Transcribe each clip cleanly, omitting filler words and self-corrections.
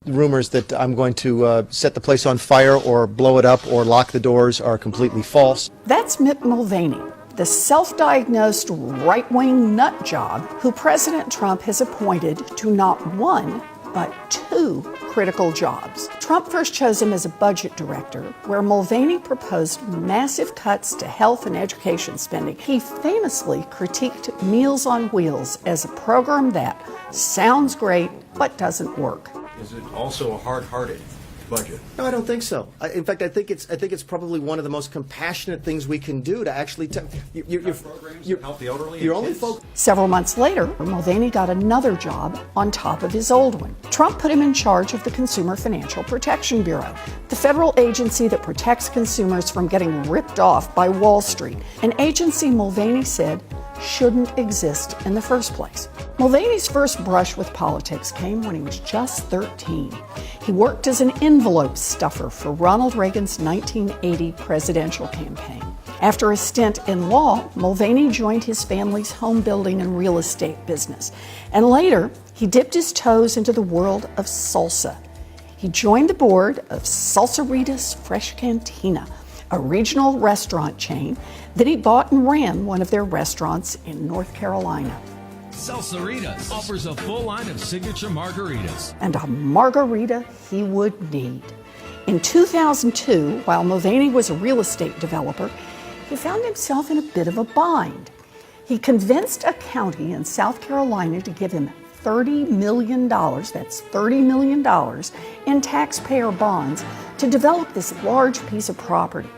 Rumors that I'm going to set the place on fire or blow it up or lock the doors are completely false. That's Mick Mulvaney, the self-diagnosed right-wing nut job who President Trump has appointed to not one, but two critical jobs. Trump first chose him as a budget director, where Mulvaney proposed massive cuts to health and education spending. He famously critiqued Meals on Wheels as a program that sounds great, but doesn't work. Is it also a hard-hearted budget? No, I don't think so. In fact, I think it's probably one of the most compassionate things we can do to actually programs that help the elderly. You're only focused. Several months later, Mulvaney got another job on top of his old one. Trump put him in charge of the Consumer Financial Protection Bureau, the federal agency that protects consumers from getting ripped off by Wall Street, an agency Mulvaney said shouldn't exist in the first place. Mulvaney's first brush with politics came when he was just 13. He worked as an envelope stuffer for Ronald Reagan's 1980 presidential campaign. After a stint in law, Mulvaney joined his family's home building and real estate business. And later, he dipped his toes into the world of salsa. He joined the board of Salsaritas Fresh Cantina, a regional restaurant chain that he bought and ran one of their restaurants in North Carolina. Salsaritas offers a full line of signature margaritas. And a margarita he would need. In 2002, while Mulvaney was a real estate developer, he found himself in a bit of a bind. He convinced a county in South Carolina to give him $30 million, that's $30 million, in taxpayer bonds to develop this large piece of property.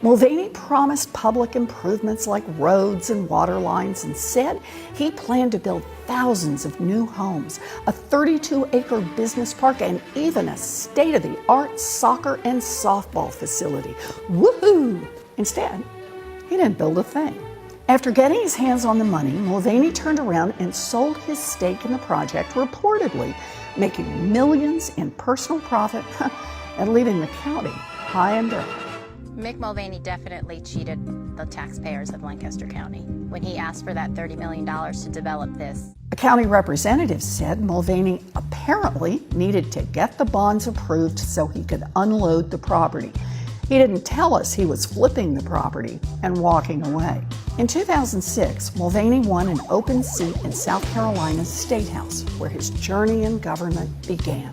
Mulvaney promised public improvements like roads and water lines and said he planned to build thousands of new homes, a 32-acre business park, and even a state-of-the-art soccer and softball facility. Woohoo! Instead, he didn't build a thing. After getting his hands on the money, Mulvaney turned around and sold his stake in the project, reportedly making millions in personal profit and leaving the county high and dry. Mick Mulvaney definitely cheated the taxpayers of Lancaster County when he asked for that $30 million to develop this. A county representative said Mulvaney apparently needed to get the bonds approved so he could unload the property. He didn't tell us he was flipping the property and walking away. In 2006, Mulvaney won an open seat in South Carolina's State House, where his journey in government began.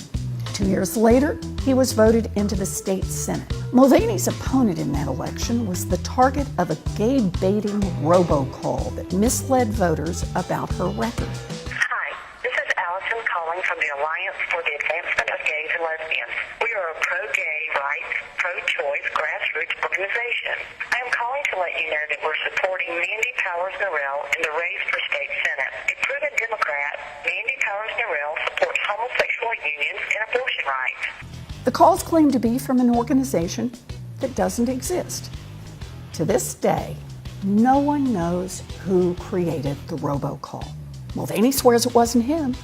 2 years later, he was voted into the state Senate. Mulvaney's opponent in that election was the target of a gay-baiting robocall that misled voters about her record. Hi, this is Allison calling from the Alliance for the Advancement of Gays and Lesbians. We are a pro-gay rights, pro-choice grassroots organization. I am calling to let you know that we're supporting Mandy Powers-Norrell in the race for state Senate. A proven Democrat, Mandy Powers-Norrell supports homosexual unions and abortion rights. The calls claim to be from an organization that doesn't exist. To this day, no one knows who created the robocall. Mulvaney swears it wasn't him.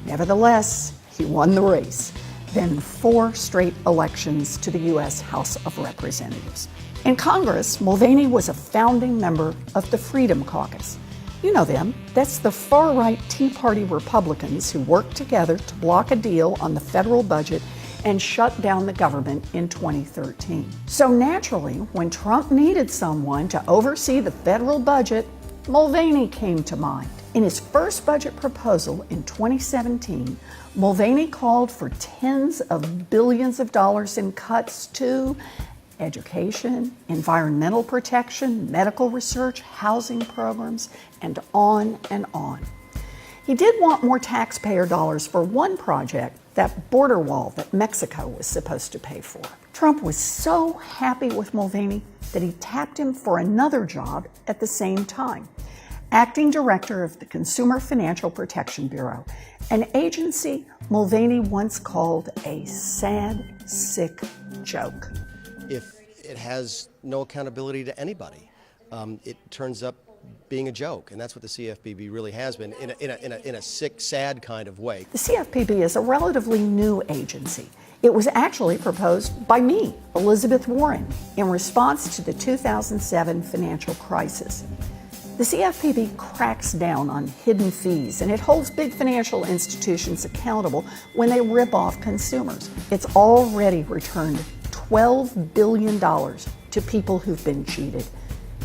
Nevertheless, he won the race, then 4 straight elections to the U.S. House of Representatives. In Congress, Mulvaney was a founding member of the Freedom Caucus. You know them. That's the far-right Tea Party Republicans who worked together to block a deal on the federal budget and shut down the government in 2013. So naturally, when Trump needed someone to oversee the federal budget, Mulvaney came to mind. In his first budget proposal in 2017, Mulvaney called for tens of billions of dollars in cuts to education, environmental protection, medical research, housing programs, and on and on. He did want more taxpayer dollars for one project, that border wall that Mexico was supposed to pay for. Trump was so happy with Mulvaney that he tapped him for another job at the same time, acting director of the Consumer Financial Protection Bureau, an agency Mulvaney once called a sad, sick joke. If it has no accountability to anybody, it turns up being a joke, and that's what the CFPB really has been, in a sick, sad kind of way. The CFPB is a relatively new agency. It was actually proposed by me, Elizabeth Warren, in response to the 2007 financial crisis. The CFPB cracks down on hidden fees, and it holds big financial institutions accountable when they rip off consumers. It's already returned $12 billion to people who've been cheated.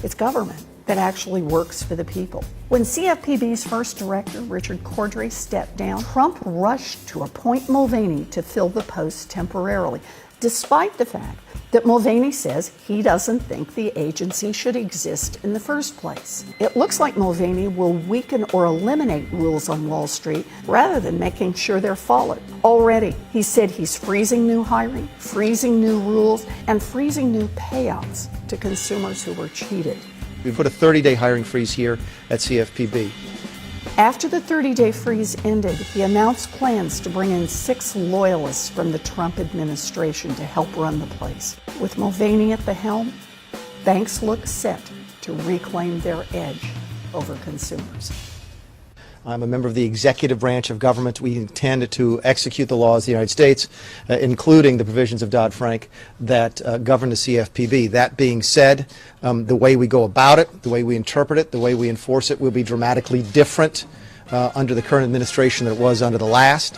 It's government that actually works for the people. When CFPB's first director, Richard Cordray, stepped down, Trump rushed to appoint Mulvaney to fill the post temporarily, despite the fact that Mulvaney says he doesn't think the agency should exist in the first place. It looks like Mulvaney will weaken or eliminate rules on Wall Street rather than making sure they're followed. Already, he said he's freezing new hiring, freezing new rules, and freezing new payouts to consumers who were cheated. We put a 30-day hiring freeze here at CFPB. After the 30-day freeze ended, he announced plans to bring in 6 loyalists from the Trump administration to help run the place. With Mulvaney at the helm, banks look set to reclaim their edge over consumers. I'm a member of the executive branch of government. We intend to execute the laws of the United States, including the provisions of Dodd-Frank that govern the CFPB. That being said, the way we go about it, the way we interpret it, the way we enforce it will be dramatically different under the current administration than it was under the last.